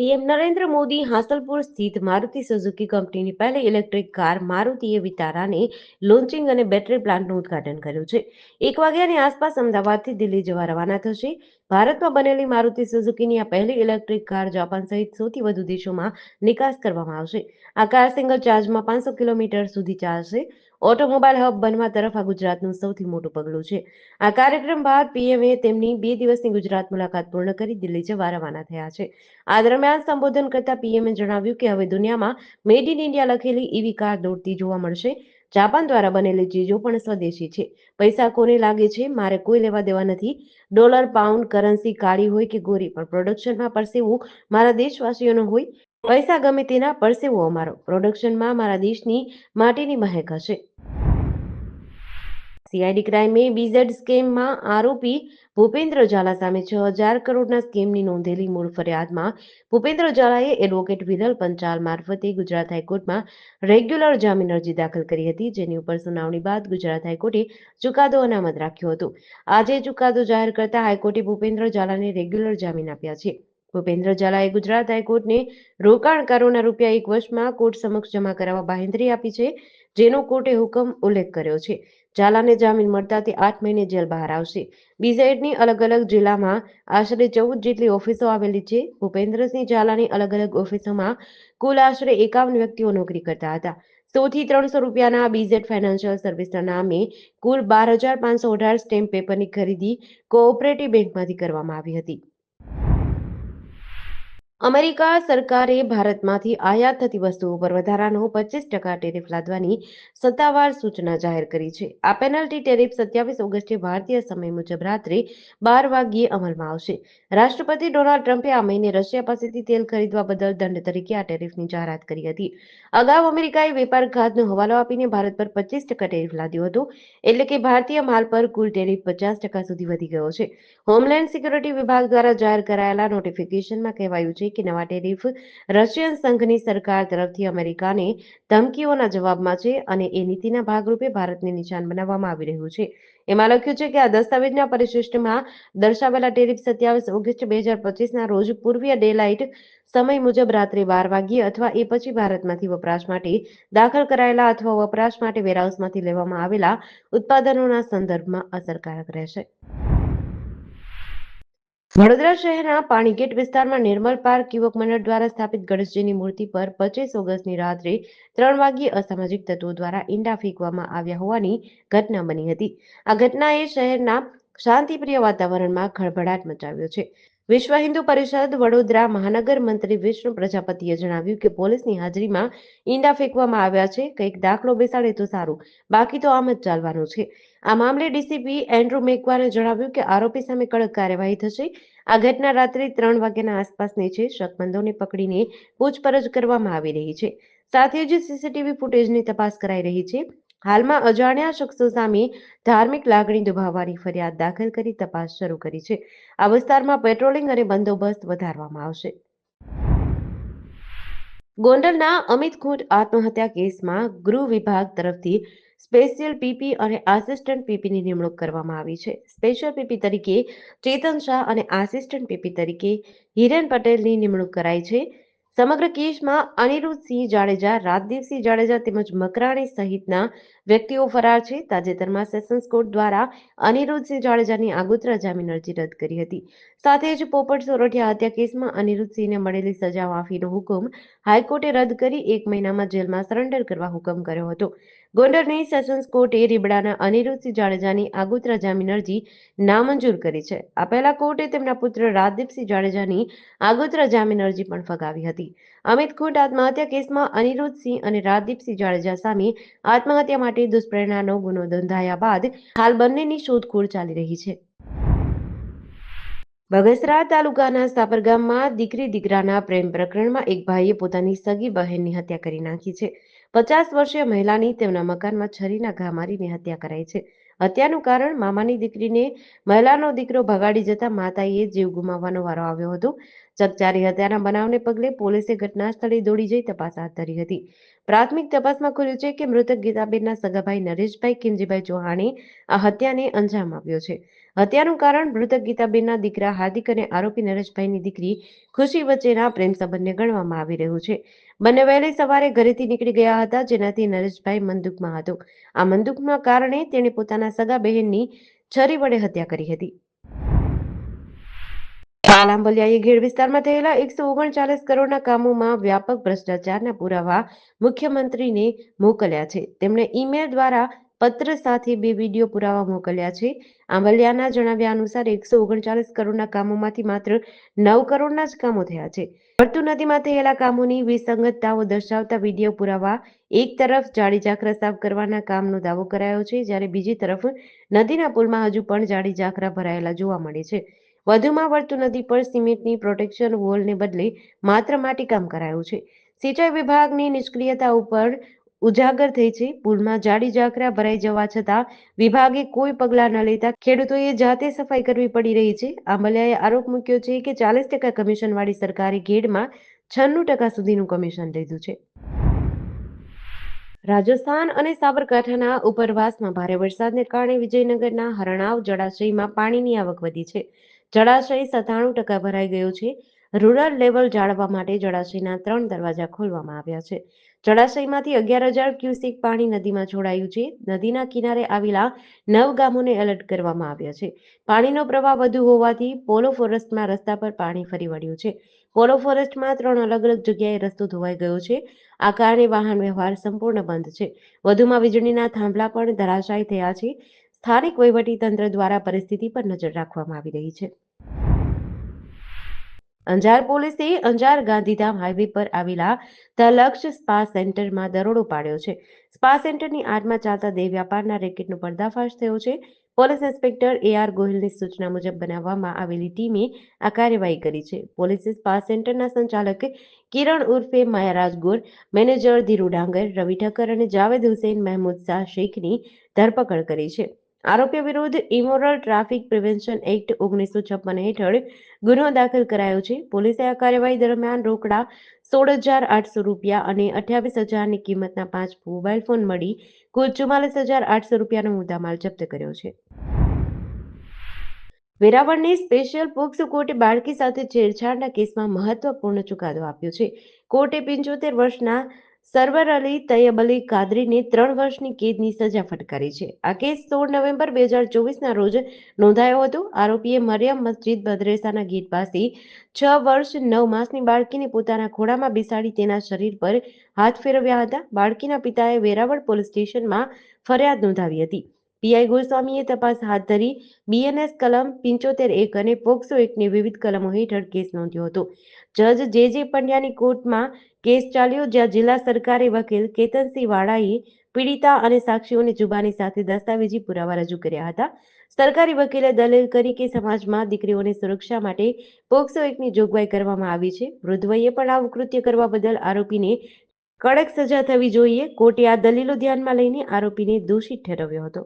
PM Narendra Modi Hasilpur स्थित Maruti Suzuki કંપનીની પહેલી ઇલેક્ટ્રિક કાર મારુતિએ વિતારાને લોન્ચિંગ અને બેટરી પ્લાન્ટનું ઉદ્ઘાટન કર્યું છે. 1 વાગ્યાની આસપાસ અમદાવાદથી દિલ્હી જવા રવાના થશે. ભારતમાં બનેલી મારુતિ સુઝુકીની આ પહેલી ઇલેક્ટ્રિક કાર જાપાન સહિત સૌથી વધુ દેશોમાં નિકાસ કરવામાં આવશે. આ કાર સિંગલ ચાર્જમાં 500 કિલોમીટર સુધી ચાલશે. ઓટોમોબાઈલ હબ બનવા તરફ આ ગુજરાતનું સૌથી મોટું પગલું છે. આ કાર્યક્રમ બાદ પીએમએ તેમની 2 દિવસની ગુજરાત મુલાકાત પૂર્ણ કરી દિલ્હી જવા રવાના થયા છે. આ દરમિયાન સંબોધન કરતા પીએમએ જણાવ્યું કે હવે દુનિયામાં મેડ ઇન ઇન્ડિયા લખેલી ઈવી કાર દોડતી જોવા મળશે. જાપાન દ્વારા બનેલી ચીજો પણ સ્વદેશી છે. પૈસા કોને લાગે છે, મારે કોઈ લેવા દેવા નથી. ડોલર, પાઉન્ડ, કરન્સી કાળી હોય કે ગોરી, પણ પ્રોડક્શનમાં પરસેવું મારા દેશવાસીઓનો હોય. પૈસા ગમે તેના, પરસેવો અમારો. પ્રોડક્શનમાં મારા દેશની માટીની મહેક હશે. सीआईडी क्राइमे बीजेड स्केमમાં આરોપી ભૂપેન્દ્ર ઝાલા સામે 6,000 કરોડના સ્કેમની નોંધેલી મૂળ ફરિયાદમાં ભૂપેન્દ્ર ઝાલાએ એડવોકેટ વિરલ પંચાલ મારફતે ગુજરાત હાઈકોર્ટમાં રેગ્યુલર જામીન અરજી દાખલ કરી હતી, જેની ઉપર સુનાવણી બાદ ગુજરાત હાઈકોર્ટે ચુકાદો અનામત રાખ્યો હતો. આજે ચુકાદો જાહેર કરતા હાઈકોર્ટે ભૂપેન્દ્ર ઝાલાને રેગ્યુલર જામીન આપ્યા છે. ભૂપેન્દ્ર ઝાલાએ ગુજરાત હાઈકોર્ટને રોકાણકારોના રૂપિયા 1 વર્ષમાં કોર્ટ સમક્ષ જમા કરાવવા બાંહેધરી આપી છે, જેનો કોર્ટે હુકમ ઉલ્લેખ કર્યો છે. ઝાલાને જામીન મળતા તે 8 મહિને જેલ બહાર આવશે. બીઝેડની અલગ અલગ જિલ્લામાં આશરે 14 જેટલી ઓફિસો આવેલી છે. ભૂપેન્દ્રસિંહ ઝાલાની અલગ અલગ ઓફિસોમાં કુલ આશરે 51 વ્યક્તિઓ નોકરી કરતા હતા. 100 થી 300 રૂપિયાના બીઝેડ ફાઇનાન્શિયલ સર્વિસના નામે કુલ 12,518 સ્ટેમ્પ પેપરની ખરીદી કોઓપરેટિવ બેંકમાંથી કરવામાં આવી હતી. અમેરિકા સરકારે ભારતમાંથી આયાત થતી વસ્તુઓ પર વધારાનો 25% ટેરિફ લાદવાની સત્તાવાર સૂચના જાહેર કરી છે. આ પેનલ્ટી ટેરિફ 27 ઓગસ્ટે ભારતીય સમય મુજબ રાત્રે 12 વાગ્યે અમલમાં આવશે. રાષ્ટ્રપતિ ડોનાલ્ડ ટ્રમ્પે આ મહિને રશિયા પાસેથી તેલ ખરીદવા બદલ દંડ તરીકે આ ટેરિફની જાહેરાત કરી હતી. અગાઉ અમેરિકાએ વેપાર ખાતનો હવાલો આપીને ભારત પર 25% ટેરિફ લાદ્યો હતો, એટલે કે ભારતીય માલ પર કુલ ટેરિફ 50% સુધી વધી ગયો છે. હોમલેન્ડ સિક્યુરિટી વિભાગ દ્વારા જાહેર કરાયેલા નોટિફિકેશનમાં કહેવાયું છે કે નવા ટેરિફ રશિયન સંઘની સરકાર તરફથી અમેરિકાને ધમકીઓના જવાબમાં છે અને એ નીતિના ભાગરૂપે ભારતને નિશાન બનાવવામાં આવી રહ્યું છે. એમાં લખ્યું છે કે આ દસ્તાવેજના પરિશિષ્ટમાં દર્શાવેલા ટેરિફ 27 ઓગસ્ટ 2025ના રોજ પૂર્વીય ડે લાઇટ સમય મુજબ રાત્રે 12 વાગ્યે અથવા એ પછી ભારતમાંથી વપરાશ માટે દાખલ કરાયેલા અથવા વપરાશ માટે વેરહાઉસમાંથી લેવામાં આવેલા ઉત્પાદનોના સંદર્ભમાં અસરકારક રહેશે. વડોદરા શહેરના પાણીગેટ વિસ્તારમાં નિર્મલ પાર્ક યુવક મંડળ દ્વારા સ્થાપિત ગણેશજીની મૂર્તિ પર 25 ઓગસ્ટની રાત્રે 3 વાગ્યે અસામાજિક તત્વો દ્વારા ઈંડા ફેંકવામાં આવ્યા હોવાની ઘટના બની હતી. આ ઘટનાએ શહેરના શાંતિપ્રિય વાતાવરણમાં ખળભળાટ મચાવ્યો છે. વિશ્વ હિન્દુ પરિષદ વડોદરા મહાનગર મંત્રી વિષ્ણુ પ્રજાપતિએ જણાવ્યું કે પોલીસની હાજરીમાં ઈંડા ફેંકવામાં આવ્યા છે. કંઈક દાખલો બેસાડે તો સારું, બાકી તો આમ જ ચાલવાનું છે. આ મામલે ડીસીપી એન્ડ્રુ મેકવાને જણાવ્યું કે આરોપી સામે કડક કાર્યવાહી થશે. આ ઘટના રાત્રે 3 વાગ્યાના આસપાસની છે. શકમંદોને પકડીને પૂછપરછ કરવામાં આવી રહી છે. સાથે જ સીસીટીવી ફૂટેજની તપાસ કરાઈ રહી છે. હાલમાં અજાણ્યા શખ્સો સામે ધાર્મિક લાગણી દુભાવવાની ફરિયાદ દાખલ કરી તપાસ શરૂ કરી છે. આ વિસ્તારમાં પેટ્રોલિંગ અને બંદોબસ્ત વધારવામાં આવશે. ગોંડલના અમિત ખૂંટ આત્મહત્યા કેસમાં ગૃહ વિભાગ તરફથી સ્પેશિયલ પીપી અને આસિસ્ટન્ટ પીપીની નિમણૂક કરવામાં આવી છે. સ્પેશિયલ પીપી તરીકે ચેતન શાહ અને આસિસ્ટન્ટ પીપી તરીકે હિરેન પટેલની નિમણૂક કરાઈ છે. સમગ્ર કેસમાં અનિરુદ્ધસિંહ જાડેજા, રાજદીપસિંહ જાડેજા તેમજ મકરાણી સહિતના વ્યક્તિઓ ફરાર છે. તાજેતરમાં સેશન્સ કોર્ટ દ્વારા અનિરુદ્ધસિંહ જાડેજાની આગોતરા જામીન અરજી રદ કરી હતી. સાથે જ પોપટ સોરઠિયા હત્યા કેસમાં અનિરુદ્ધસિંહને મળેલી સજા માફીનો હુકમ હાઈકોર્ટે રદ કરી 1 મહિનામાં જેલમાં સરેન્ડર કરવા હુકમ કર્યો હતો. ગોંડલની સેશન્સ કોર્ટે રીબડાના અનિરુદ્ધસિંહ જાડેજાની આગોતરા જામીન અરજી નામંજૂર કરી છે. આ પહેલા કોર્ટે તેમના પુત્ર રાજદીપસિંહ જાડેજાની આગોતરા જામીન અરજી પણ ફગાવી હતી. અમિત ખૂંટ આત્મહત્યા કેસમાં અનિરુદ્ધસિંહ અને રાજદીપસિંહ જાડેજા સામે આત્મહત્યા માટે દુષ્પ્રેરણાનો ગુનો નોંધાયા બાદ હાલ બંનેની શોધખોળ ચાલી રહી છે. બગસરા તાલુકાના સાપર ગામમાં દીકરી દીકરાના પ્રેમ પ્રકરણમાં એક ભાઈએ પોતાની સગી બહેનની હત્યા કરી નાખી છે. 50 વર્ષીય મહિલાની તેમના મકાનમાં છરીના ઘા મારીને હત્યા કરાઈ છે. હત્યાનું કારણ મામાની દીકરીને મહિલાનો દીકરો ભગાડી જતા માતાએ જીવ ગુમાવવાનો વારો આવ્યો હતો. ચકચારી હત્યાના બનાવને પગલે પોલીસે ઘટના સ્થળે દોડી જઈ તપાસ હાથ ધરી હતી. પ્રાથમિક તપાસમાં ખુલ્યું છે કે મૃતક ગીતાબેનના સગાભાઈ નરેશભાઈ કિમજીભાઈ ચૌહાણે આ હત્યાને અંજામ આપ્યો છે. હત્યાનું કારણ મૃતક ગીતાબેનના દીકરા હાર્દિક અને આરોપી નરેશભાઈની દીકરી ખુશી વચ્ચેના પ્રેમ સંબંધને ગણવામાં આવી રહ્યું છે. બંને વહેલી સવારે ઘરેથી નીકળી ગયા હતા, જેનાથી નરેશભાઈ મનદુખમાં હતો. આ મનદુખના કારણે તેણે પોતાના સગા બહેનની છરી વડે હત્યા કરી હતી. આલાંબલિયાએ ગીર વિસ્તારમાં થયેલા 139 કરોડના કામોમાં વ્યાપક ભ્રષ્ટાચારના પુરાવા મુખ્યમંત્રીને મોકલ્યા છે. તેમણે ઈમેલ દ્વારા પત્ર સાથે 2 વિડીયો પુરાવા મોકલ્યા છે. આંબલિયાના જણાવ્યા અનુસાર 139 કરોડના કામોમાંથી માત્ર 9 કરોડના જ કામો થયા છે. વર્તુ નદીમાં થયેલા કામોની વિસંગતતાઓ દર્શાવતા વિડીયો પુરાવા એક તરફ જાડી ઝાખરા સાફ કરવાના કામનો દાવો કરાયો છે, જ્યારે બીજી તરફ નદીના પુલમાં હજુ પણ જાડી ઝાખરા ભરાયેલા જોવા મળે છે. વધુમાં વર્તુ નદી પર સિમેન્ટની પ્રોટેક્શન વોલને બદલે માત્ર માટીકામ કરાયું છે. સિંચાઈ વિભાગની નિષ્ક્રિયતા ઉપર ઉજાગર થઈ છે. પુલમાં જાડી ઝાખરા ભરાઈ જવા છતાં વિભાગે કોઈ પગલાં ન લેતા ખેડૂતોએ જાતે સફાઈ કરવી પડી રહી છે. આંબલિયાએ આરોપ મૂક્યો છે કે 40% કમિશનવાળી સરકારે ઘેડમાં 96% સુધીનું કમિશન લીધું છે. રાજસ્થાન અને સાબરકાંઠાના ઉપરવાસમાં ભારે વરસાદને કારણે વિજયનગરના હરણાવ જળાશયમાં પાણીની આવક વધી છે. જળાશય 97% ભરાઈ ગયો છે. રૂરલ લેવલ જાળવવા માટે જળાશયના 3 દરવાજા ખોલવામાં આવ્યા છે. જળાશયમાંથી 11,000 ક્યુસેક પાણી નદીમાં છોડાયું છે. નદીના કિનારે આવેલા 9 ગામોને એલર્ટ કરવામાં આવ્યા છે. પાણીનો પ્રવાહ વધુ હોવાથી પોલો ફોરેસ્ટમાં રસ્તા પર પાણી ફરી વળ્યું છે. પોલો ફોરેસ્ટમાં 3 અલગ અલગ જગ્યાએ રસ્તો ધોવાઈ ગયો છે. આ કારણે વાહન વ્યવહાર સંપૂર્ણ બંધ છે. વધુમાં વીજળીના થાંભલા પણ ધરાશાયી થયા છે. સ્થાનિક વહીવટીતંત્ર દ્વારા પરિસ્થિતિ પર નજર રાખવામાં આવી રહી છે. અંજાર પોલીસે અંજાર ગાંધીધામ હાઈવે પર આવેલા ધ લક્ષ સ્પા સેન્ટરમાં દરોડો પાડ્યો છે. સ્પા સેન્ટરની આડમાં ચાલતા દેહ વ્યાપારના રેકેટનો પર્દાફાશ થયો છે. પોલીસ ઇન્સ્પેક્ટર AR ગોહિલની સૂચના મુજબ બનાવવામાં આવેલી ટીમે આ કાર્યવાહી કરી છે. પોલીસે સ્પા સેન્ટરના સંચાલક કિરણ ઉર્ફે માયારાજ ગોર, મેનેજર ધીરુ ડાંગર, રવિ ઠક્કર અને જાવેદ હુસેન મહેમૂદ શાહ શેખની ધરપકડ કરી છે. આરોપીઓ વિરુદ્ધ ઇમોરલ ટ્રાફિક પ્રિવેન્શન એક્ટ 1956 હેઠળ ગુનો દાખલ કરાયો છે. પોલીસે આ કાર્યવાહી દરમિયાન રોકડા 16,800 અને 28,000ની કિંમતના 5 મોબાઈલ ફોન મળી કુલ 44,800 રૂપિયાનો મુદ્દામાલ જપ્ત કર્યો છે. વેરાવળની સ્પેશિયલ પોક્સો કોર્ટે બાળકી સાથે છેડછાડના કેસમાં મહત્વપૂર્ણ ચુકાદો આપ્યો છે. કોર્ટે 75 વર્ષના સરવર અલી તૈયબ અલી કાદરીને 3 વર્ષની કેદની સજા ફટકારી છે. આ કેસ 16 નવેમ્બર 2024ના રોજ નોંધાયો હતો. આરોપીએ મરિયમ મસ્જિદ મદ્રેસાના ગેટ પાસે 6 વર્ષ 9 માસની બાળકીને પોતાના ખોળામાં બેસાડી તેના શરીર પર હાથ ફેરવ્યા હતા. બાળકીના પિતાએ વેરાવળ પોલીસ સ્ટેશનમાં ફરિયાદ નોંધાવી હતી. પીઆઈ ગોસ્વામીએ તપાસ હાથ ધરી BNS કલમ 75(1) અને પોક્સો એક્ટની વિવિધ કલમો હેઠળ કેસ નોંધ્યો હતો. જજ જે પંડ્યાની કોર્ટમાં કેસ ચાલ્યો, જ્યાં જિલ્લા સરકારી વકીલ કેતનસિંહ વાળાએ પીડિતા અને સાક્ષીઓની જુબાની સાથે દસ્તાવેજી પુરાવા રજૂ કર્યા હતા. સરકારી વકીલે દલીલ કરી કે સમાજમાં દીકરીઓની સુરક્ષા માટે પોક્સો એક્ટની જોગવાઈ કરવામાં આવી છે. વૃદ્ધ વયે પણ આવું કૃત્ય કરવા બદલ આરોપીને કડક સજા થવી જોઈએ. કોર્ટે આ દલીલો ધ્યાનમાં લઈને આરોપીને દોષિત ઠેરવ્યો હતો.